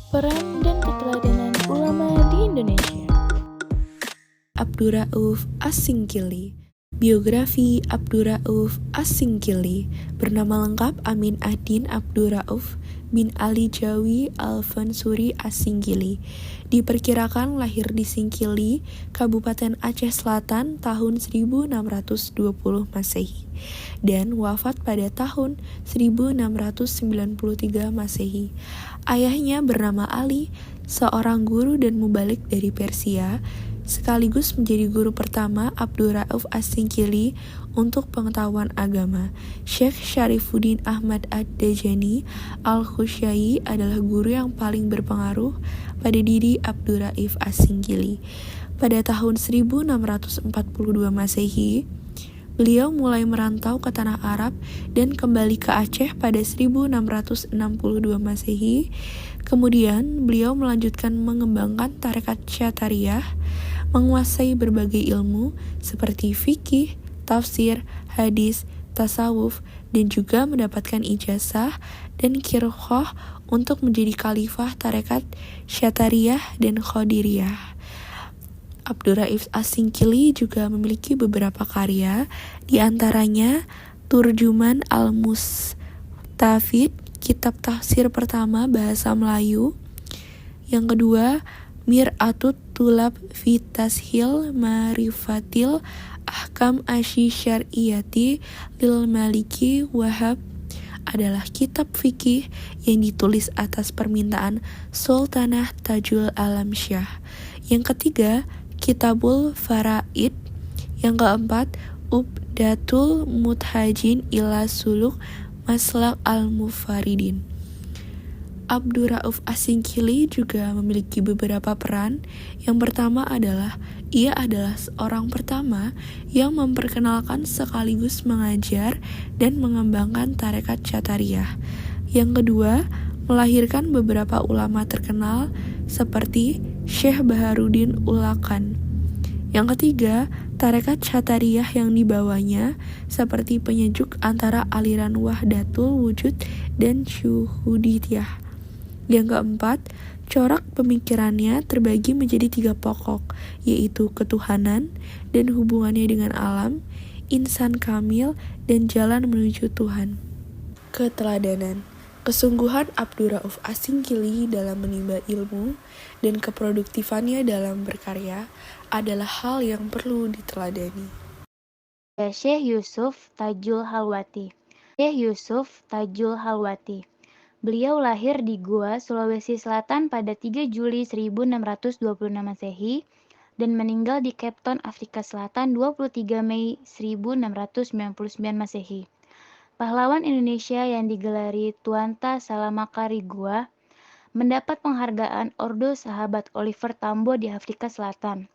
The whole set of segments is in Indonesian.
Peran dan keteladanan ulama di Indonesia. Abdurrauf As-Singkili. Biografi Abdurrauf As-Singkili, bernama lengkap Amin Ad-Din Abdurrauf bin Ali Jawi Al-Fansuri As-Singkili. Diperkirakan lahir di Singkili, Kabupaten Aceh Selatan tahun 1620 Masehi dan wafat pada tahun 1693 Masehi. Ayahnya bernama Ali, seorang guru dan mubalik dari Persia, sekaligus menjadi guru pertama Abdurrauf As-Singkili untuk pengetahuan agama. Syekh Syarifuddin Ahmad Ad-Dajani Al-Khusyai adalah guru yang paling berpengaruh pada diri Abdurrauf As-Singkili. Pada tahun 1642 Masehi, beliau mulai merantau ke tanah Arab dan kembali ke Aceh pada 1662 Masehi. Kemudian beliau melanjutkan mengembangkan tarekat Syatariyah, menguasai berbagai ilmu seperti fikih, tafsir, hadis, tasawuf, dan juga mendapatkan ijazah dan qirqah untuk menjadi khalifah tarekat Syatariyah dan Qadiriyah. Abdurrauf As-Singkili juga memiliki beberapa karya, di antaranya Turjuman Al-Mustafid, kitab tafsir pertama bahasa Melayu. Yang kedua, Mir'atut Tulab fi Tashil Marifatil Ahkam Asy Syar'iyati lil Maliki Wahab, adalah kitab fikih yang ditulis atas permintaan Sultanah Tajul Alam Syah. Yang ketiga, Kitabul Faraid. Yang keempat, Ubdatul Muthajin ila Suluk Maslak Al-Mufaridin. Abdurrauf As-Singkili juga memiliki beberapa peran. Yang pertama adalah ia adalah seorang pertama yang memperkenalkan sekaligus mengajar dan mengembangkan tarekat Syatariyah. Yang kedua, melahirkan beberapa ulama terkenal seperti Syekh Baharuddin Ulakan. Yang ketiga, tarekat Syatariyah yang dibawanya seperti penyejuk antara aliran Wahdatul Wujud dan Syuhudiyah. Yang keempat, corak pemikirannya terbagi menjadi 3 pokok, yaitu ketuhanan dan hubungannya dengan alam, insan kamil, dan jalan menuju Tuhan. Keteladanan. Kesungguhan Abdurrauf As-Singkili dalam menimba ilmu dan keproduktifannya dalam berkarya adalah hal yang perlu diteladani. Syekh Yusuf Tajul Halwati. Syekh Yusuf Tajul Halwati. Beliau lahir di Goa, Sulawesi Selatan pada 3 Juli 1626 Masehi dan meninggal di Cape Town, Afrika Selatan 23 Mei 1699 Masehi. Pahlawan Indonesia yang digelari Tuanta Salamakari Goa mendapat penghargaan Ordo Sahabat Oliver Tambo di Afrika Selatan.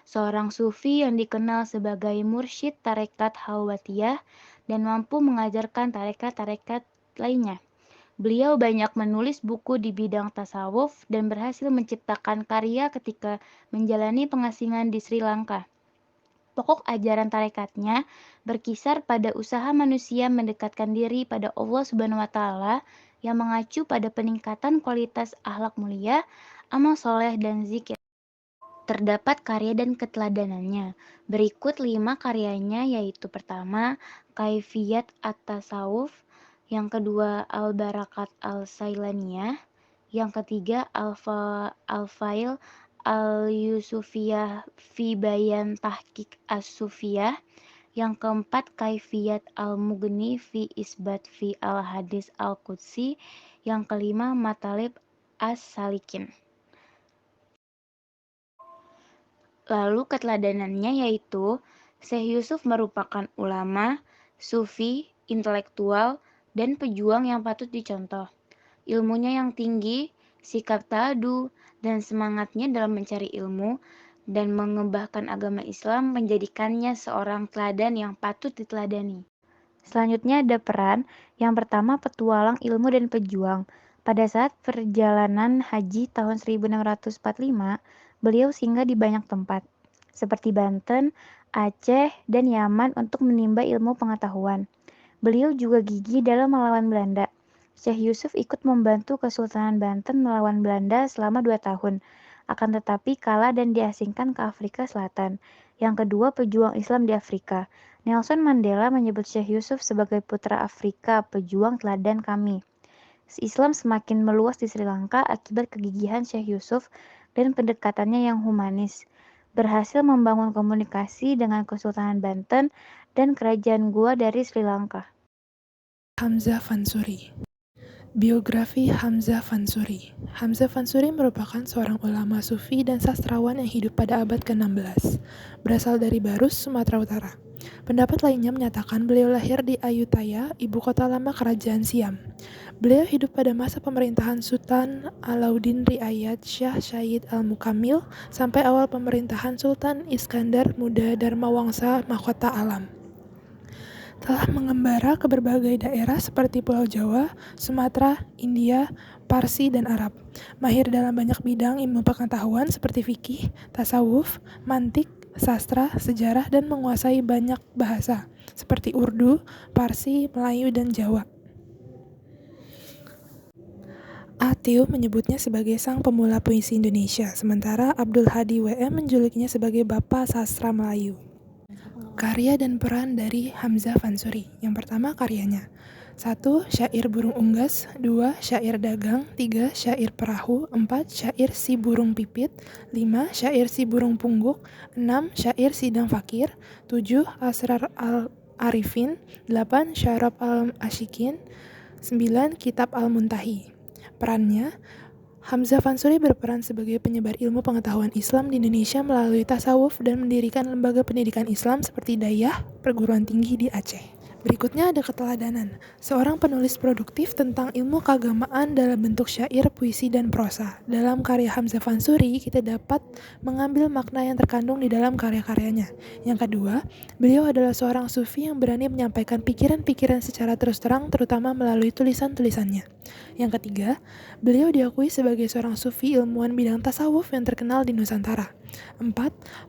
Seorang sufi yang dikenal sebagai mursyid tarekat Halwatiyah dan mampu mengajarkan tarekat-tarekat lainnya. Beliau banyak menulis buku di bidang tasawuf dan berhasil menciptakan karya ketika menjalani pengasingan di Sri Lanka. Pokok ajaran tarekatnya berkisar pada usaha manusia mendekatkan diri pada Allah Subhanahu wa Ta'ala yang mengacu pada peningkatan kualitas akhlak mulia, amal soleh, dan zikir. Terdapat karya dan keteladanannya. Berikut 5 karyanya, yaitu pertama, Kaifiyat At-Tasawuf, yang kedua Al-Barakat Al-Sailaniyah, yang ketiga Al-Fail Al-Yusufiyah fi Bayan Tahqiq As-Sufiyah, yang keempat Kaifiyat Al-Mughni fi Isbat fi Al-Hadis Al-Qudsi, yang kelima Matalib As-Salikin. Lalu keteladanannya yaitu Syekh Yusuf merupakan ulama, sufi, intelektual, dan pejuang yang patut dicontoh. Ilmunya yang tinggi, sikap tadu, dan semangatnya dalam mencari ilmu dan mengembangkan agama Islam menjadikannya seorang teladan yang patut diteladani. Selanjutnya ada peran. Yang pertama, petualang ilmu dan pejuang. Pada saat perjalanan haji tahun 1645, beliau singgah di banyak tempat, seperti Banten, Aceh, dan Yaman untuk menimba ilmu pengetahuan. Beliau juga gigih dalam melawan Belanda. Syekh Yusuf ikut membantu Kesultanan Banten melawan Belanda selama 2 tahun, akan tetapi kalah dan diasingkan ke Afrika Selatan. Yang kedua, pejuang Islam di Afrika. Nelson Mandela menyebut Syekh Yusuf sebagai putra Afrika, pejuang teladan kami. Islam semakin meluas di Sri Lanka akibat kegigihan Syekh Yusuf dan pendekatannya yang humanis. Berhasil membangun komunikasi dengan Kesultanan Banten dan Kerajaan Goa dari Sri Lanka. Hamzah Fansuri. Biografi Hamzah Fansuri. Hamzah Fansuri merupakan seorang ulama sufi dan sastrawan yang hidup pada abad ke-16. Berasal dari Barus, Sumatera Utara. Pendapat lainnya menyatakan beliau lahir di Ayutthaya, ibu kota lama kerajaan Siam. Beliau hidup pada masa pemerintahan Sultan Alauddin Riayat Shah Syed Al-Mukamil sampai awal pemerintahan Sultan Iskandar Muda Dharmawangsa Mahkota Alam. Telah mengembara ke berbagai daerah seperti Pulau Jawa, Sumatera, India, Parsi, dan Arab. Mahir dalam banyak bidang ilmu pengetahuan seperti fikih, tasawuf, mantik, sastra, sejarah, dan menguasai banyak bahasa seperti Urdu, Parsi, Melayu, dan Jawa. Atiu menyebutnya sebagai sang pemula puisi Indonesia, sementara Abdul Hadi WM menjulukinya sebagai Bapak Sastra Melayu. Karya dan peran dari Hamzah Fansuri. Yang pertama karyanya. 1. Syair burung unggas. 2. Syair dagang. 3. Syair perahu. 4. Syair si burung pipit. 5. Syair si burung pungguk. 6. Syair sidang fakir. 7. Asrar al-Arifin. 8. Syarab al-Ashikin. 9. Kitab al-Muntahi. Perannya, Hamzah Fansuri berperan sebagai penyebar ilmu pengetahuan Islam di Indonesia melalui tasawuf dan mendirikan lembaga pendidikan Islam seperti Dayah, perguruan tinggi di Aceh. Berikutnya ada keteladanan, seorang penulis produktif tentang ilmu keagamaan dalam bentuk syair, puisi, dan prosa. Dalam karya Hamzah Fansuri, kita dapat mengambil makna yang terkandung di dalam karya-karyanya. Yang kedua, beliau adalah seorang sufi yang berani menyampaikan pikiran-pikiran secara terus terang, terutama melalui tulisan-tulisannya. Yang ketiga, beliau diakui sebagai seorang sufi ilmuwan bidang tasawuf yang terkenal di Nusantara. 4.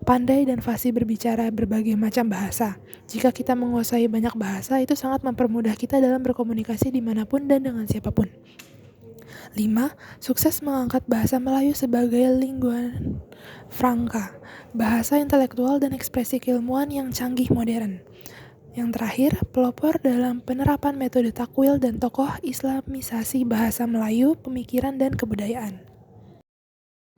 Pandai dan fasih berbicara berbagai macam bahasa. Jika kita menguasai banyak bahasa, itu sangat mempermudah kita dalam berkomunikasi dimanapun dan dengan siapapun. 5. Sukses mengangkat bahasa Melayu sebagai lingua franca, bahasa intelektual dan ekspresi keilmuan yang canggih modern. Yang terakhir, pelopor dalam penerapan metode takwil dan tokoh islamisasi bahasa Melayu, pemikiran, dan kebudayaan.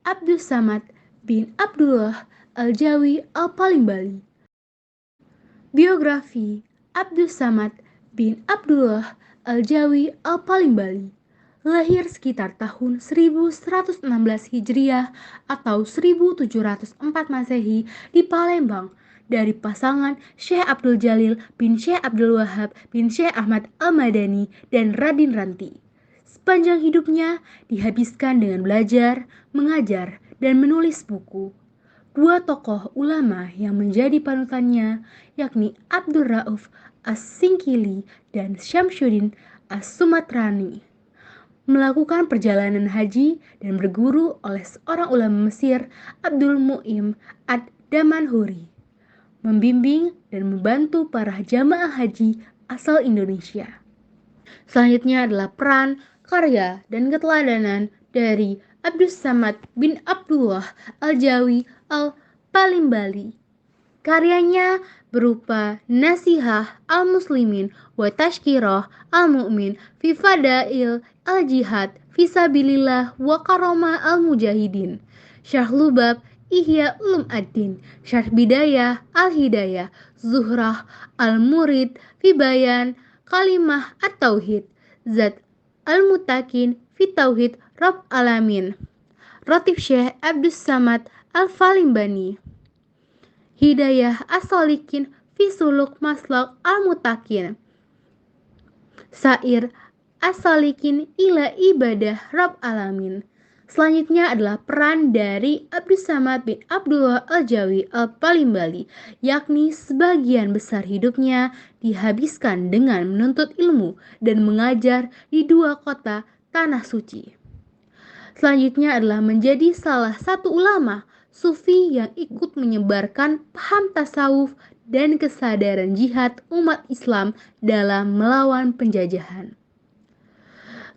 Abdus Samad bin Abdullah Al-Jawi Al-Palimbali. Biografi Abdus Samad bin Abdullah Al-Jawi Al-Palimbali. Lahir sekitar tahun 1116 Hijriah atau 1704 Masehi di Palembang dari pasangan Syekh Abdul Jalil bin Syekh Abdul Wahab bin Syekh Ahmad Al-Madani dan Radin Ranti. Sepanjang hidupnya dihabiskan dengan belajar, mengajar, dan menulis buku. Dua tokoh ulama yang menjadi panutannya, yakni Abdul Rauf As-Singkili dan Syamsuddin As-Sumatrani, melakukan perjalanan haji dan berguru oleh seorang ulama Mesir, Abdul Mu'im Ad-Damanhuri, membimbing dan membantu para jamaah haji asal Indonesia. Selanjutnya adalah peran, karya, dan keteladanan dari Abdus Samad bin Abdullah Al-Jawi Al-Palimbali. Karyanya berupa Nasihah Al-Muslimin wa Tashkirah Al-Mu'min fi Fadail Al-Jihad Fisabilillah wa Karomah Al-Mujahidin, Syarh Lubab Ihya Ulum Ad-Din, Syarh Bidayah Al-Hidayah, Zuhrah Al-Murid fi Bayan Kalimah At-Tauhid, Zat Al-Mutakin fi Tauhid Rabb Alamin, Ratif Syekh Abdus Samad Al-Palimbani, Hidayah As-Salikin fi Suluk Maslak Al-Mutakin, Sair As-Salikin ila Ibadah Rabb Alamin. Selanjutnya adalah peran dari Abdus Samad bin Abdullah Al-Jawi Al-Palimbali, yakni sebagian besar hidupnya dihabiskan dengan menuntut ilmu dan mengajar di dua kota tanah suci. Selanjutnya adalah menjadi salah satu ulama sufi yang ikut menyebarkan paham tasawuf dan kesadaran jihad umat Islam dalam melawan penjajahan.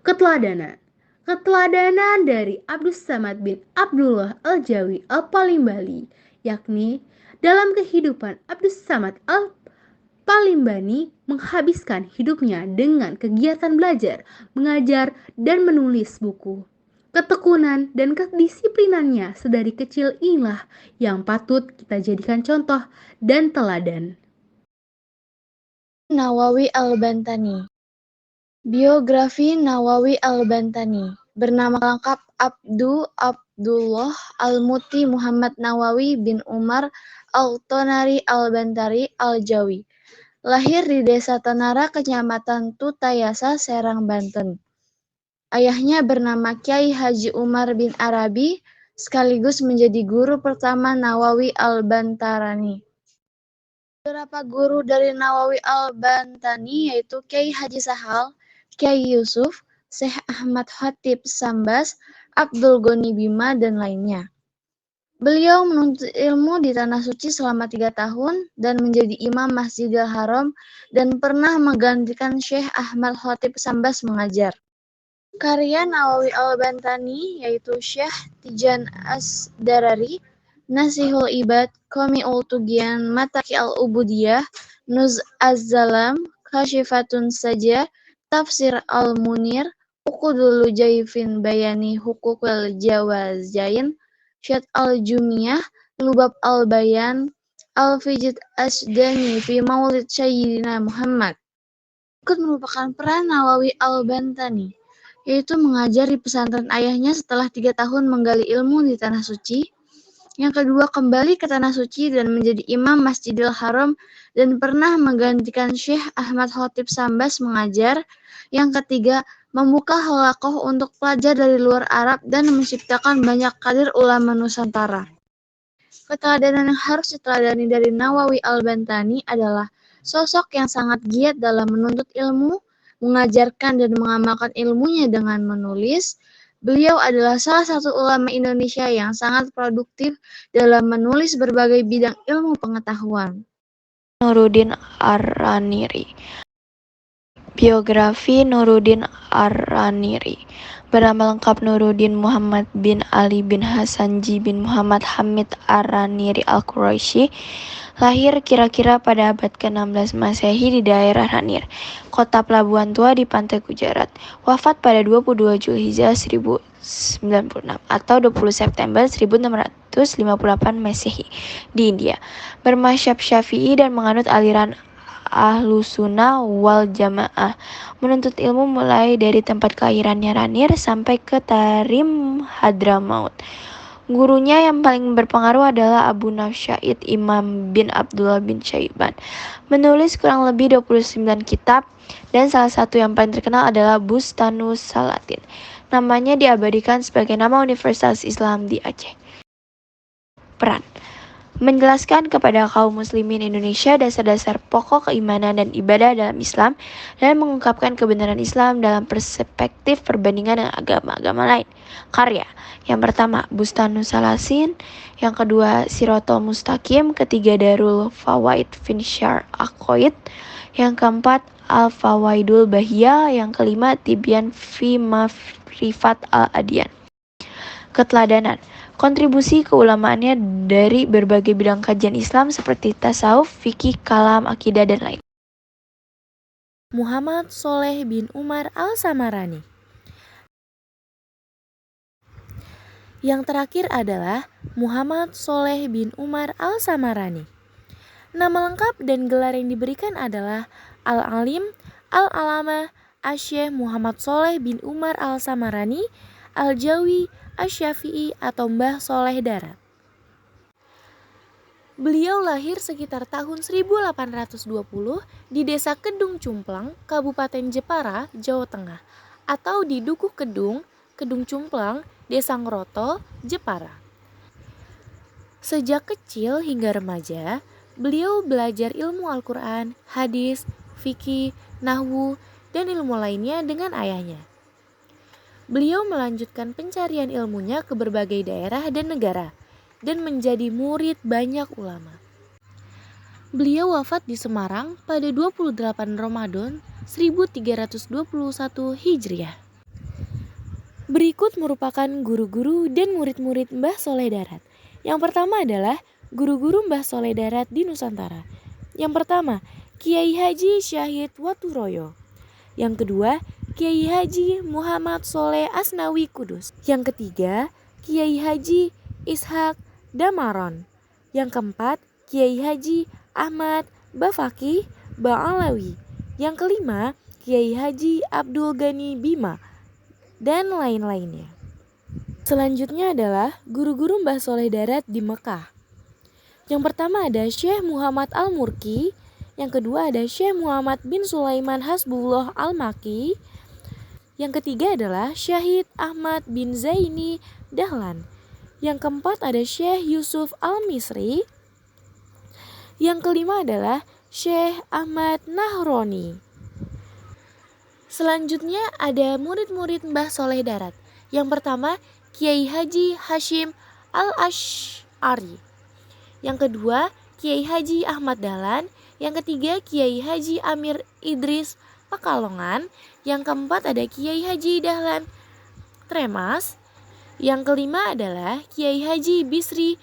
Keteladanan. Keteladanan dari Abdus Samad bin Abdullah Al-Jawi Al-Palimbali, yakni dalam kehidupan Abdus Samad Al-Palimbani menghabiskan hidupnya dengan kegiatan belajar, mengajar, dan menulis buku. Ketekunan dan kedisiplinannya sedari kecil inilah yang patut kita jadikan contoh dan teladan. Nawawi Al-Bantani. Biografi Nawawi Al-Bantani. Bernama lengkap Abdullah Al-Muti Muhammad Nawawi bin Umar Al-Tonari Al-Bantari Al-Jawi. Lahir di Desa Tonara, Kecamatan Tutayasa, Serang, Banten. Ayahnya bernama Kyai Haji Umar bin Arabi, sekaligus menjadi guru pertama Nawawi Al-Bantarani. Beberapa guru dari Nawawi Al-Bantani yaitu Kyai Haji Sahal, Kyai Yusuf, Syekh Ahmad Khatib Sambas, Abdul Ghani Bima, dan lainnya. Beliau menuntut ilmu di Tanah Suci selama 3 tahun dan menjadi imam Masjidil Haram dan pernah menggantikan Syekh Ahmad Khatib Sambas mengajar. Karya Nawawi Al-Bantani yaitu Syekh Tijan As-Darari, Nasihul Ibad, Qami'ul Tughyan, Mataki Al-Ubudiyah, Nuz Az-Zalam, Kashifatun Saja, Tafsir Al-Munir, Uqudul Lujaifin Bayani Hukukul Jawazain, Syad Al-Jumiyah, Lubab Al-Bayan, Al-Fijid Asdani fi Maulid Sayyidina Muhammad. Berikut merupakan peran Nawawi Al-Bantani, yaitu mengajar di pesantren ayahnya setelah 3 tahun menggali ilmu di Tanah Suci. Yang kedua, kembali ke Tanah Suci dan menjadi imam Masjidil Haram dan pernah menggantikan Syekh Ahmad Khatib Sambas mengajar. Yang ketiga, membuka halaqah untuk pelajar dari luar Arab dan menciptakan banyak kader ulama Nusantara. Keteladanan yang harus diteladani dari Nawawi Al-Bantani adalah sosok yang sangat giat dalam menuntut ilmu, mengajarkan dan mengamalkan ilmunya dengan menulis. Beliau adalah salah satu ulama Indonesia yang sangat produktif dalam menulis berbagai bidang ilmu pengetahuan. Nuruddin Ar-Raniri. Biografi Nuruddin Ar-Raniri. Bernama lengkap Nuruddin Muhammad bin Ali bin Hasanji bin Muhammad Hamid Ar-Raniri Al-Quraisy. Lahir kira-kira pada abad ke-16 Masehi di daerah Ranir, kota pelabuhan tua di pantai Gujarat. Wafat pada 22 Zulhijjah 1096 atau 20 September 1658 Masehi di India. Bermazhab Syafi'i dan menganut aliran Ahlussunnah wal Jamaah. Menuntut ilmu mulai dari tempat kelahirannya Ranir sampai ke Tarim Hadramaut. Gurunya yang paling berpengaruh adalah Abu Nafsyaid Imam bin Abdullah bin Syaiban. Menulis kurang lebih 29 kitab dan salah satu yang paling terkenal adalah Bustanus Salatin. Namanya diabadikan sebagai nama Universitas Islam di Aceh. Peran: menjelaskan kepada kaum muslimin Indonesia dasar-dasar pokok keimanan dan ibadah dalam Islam dan mengungkapkan kebenaran Islam dalam perspektif perbandingan dengan agama-agama lain. Karya: yang pertama Bustanus Salatin, yang kedua Siratal Mustaqim, ketiga Darul Fawaid Finsyar Aqaid, yang keempat Al-Fawaidul Bahiyah, yang kelima Tibyan fi Ma'rifat Al-Adyan. Keteladanan: kontribusi keulamaannya dari berbagai bidang kajian Islam seperti tasawuf, fikih, kalam, akidah, dan lain. Muhammad Soleh bin Umar Al-Samarani. Yang terakhir adalah Muhammad Soleh bin Umar Al-Samarani. Nama lengkap dan gelar yang diberikan adalah Al-Alim, Al-Alama, Asy-Syaikh Muhammad Soleh bin Umar Al-Samarani, Al-Jawi, Asy-Syafi'i atau Mbah Soleh Darat. Beliau lahir sekitar tahun 1820 di Desa Kedung Cumplang, Kabupaten Jepara, Jawa Tengah, atau di Dukuh Kedung, Kedung Cumplang, Desa Ngroto, Jepara. Sejak kecil hingga remaja, beliau belajar ilmu Al-Quran, hadis, fikih, nahwu, dan ilmu lainnya dengan ayahnya. Beliau melanjutkan pencarian ilmunya ke berbagai daerah dan negara, dan menjadi murid banyak ulama. Beliau wafat di Semarang pada 28 Ramadan 1321 Hijriah. Berikut merupakan guru-guru dan murid-murid Mbah Soleh Darat. Yang pertama adalah guru-guru Mbah Soleh Darat di Nusantara. Yang pertama, Kiai Haji Syahid Waturoyo. Yang kedua, Kiai Haji Muhammad Soleh Asnawi Kudus. Yang ketiga, Kiai Haji Ishak Damaron. Yang keempat, Kiai Haji Ahmad Bafaki Ba'alawi. Yang kelima, Kiai Haji Abdul Ghani Bima, dan lain-lainnya. Selanjutnya adalah guru-guru Mbah Soleh Darat di Mekah. Yang pertama ada Syekh Muhammad Al-Murki. Yang kedua ada Syekh Muhammad bin Sulaiman Hasbullah Al-Maki. Yang ketiga adalah Syahid Ahmad bin Zaini Dahlan. Yang keempat ada Syekh Yusuf Al-Misri. Yang kelima adalah Syekh Ahmad Nahroni. Selanjutnya ada murid-murid Mbah Soleh Darat. Yang pertama Kiai Haji Hashim Al-Asy'ari. Yang kedua Kiai Haji Ahmad Dahlan. Yang ketiga Kiai Haji Amir Idris Pekalongan. Yang keempat ada Kiai Haji Dahlan Tremas. Yang kelima adalah Kiai Haji Bisri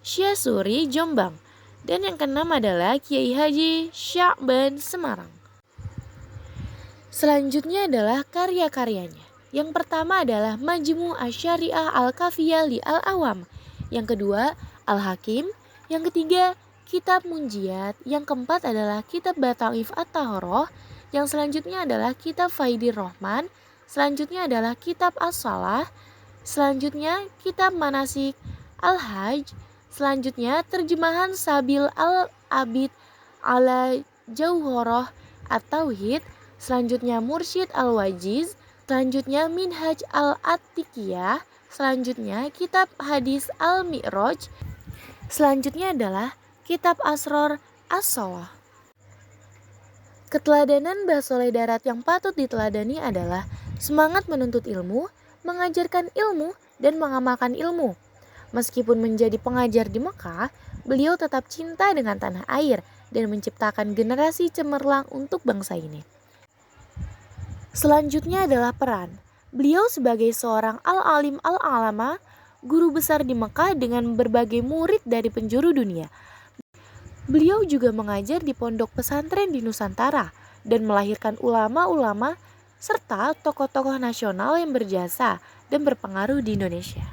Syasuri Jombang. Dan yang keenam adalah Kiai Haji Sya'ban Semarang. Selanjutnya adalah karya-karyanya. Yang pertama adalah Majmu' Asy-Syariah Al-Kafiyah li Al-Awam. Yang kedua Al-Hakim. Yang ketiga Kitab Munjiat. Yang keempat adalah Kitab Bataif At-Taharah. Yang selanjutnya adalah Kitab Faidir Rahman. Selanjutnya adalah Kitab As-Shalah. Selanjutnya Kitab Manasik Al-Hajj. Selanjutnya terjemahan Sabil Al-Abid ala Jauharah At-Tauhid. Selanjutnya Mursyid Al-Wajiz. Selanjutnya Minhaj Al-Atiqiyah. Selanjutnya Kitab Hadis Al-Mi'raj. Selanjutnya adalah Kitab Asror As-Sawah. Keteladanan Mbah Soleh Darat yang patut diteladani adalah semangat menuntut ilmu, mengajarkan ilmu, dan mengamalkan ilmu. Meskipun menjadi pengajar di Mekah, beliau tetap cinta dengan tanah air dan menciptakan generasi cemerlang untuk bangsa ini. Selanjutnya adalah peran. Beliau sebagai seorang al-alim al-alama, guru besar di Mekah dengan berbagai murid dari penjuru dunia. Beliau juga mengajar di pondok pesantren di Nusantara dan melahirkan ulama-ulama serta tokoh-tokoh nasional yang berjasa dan berpengaruh di Indonesia.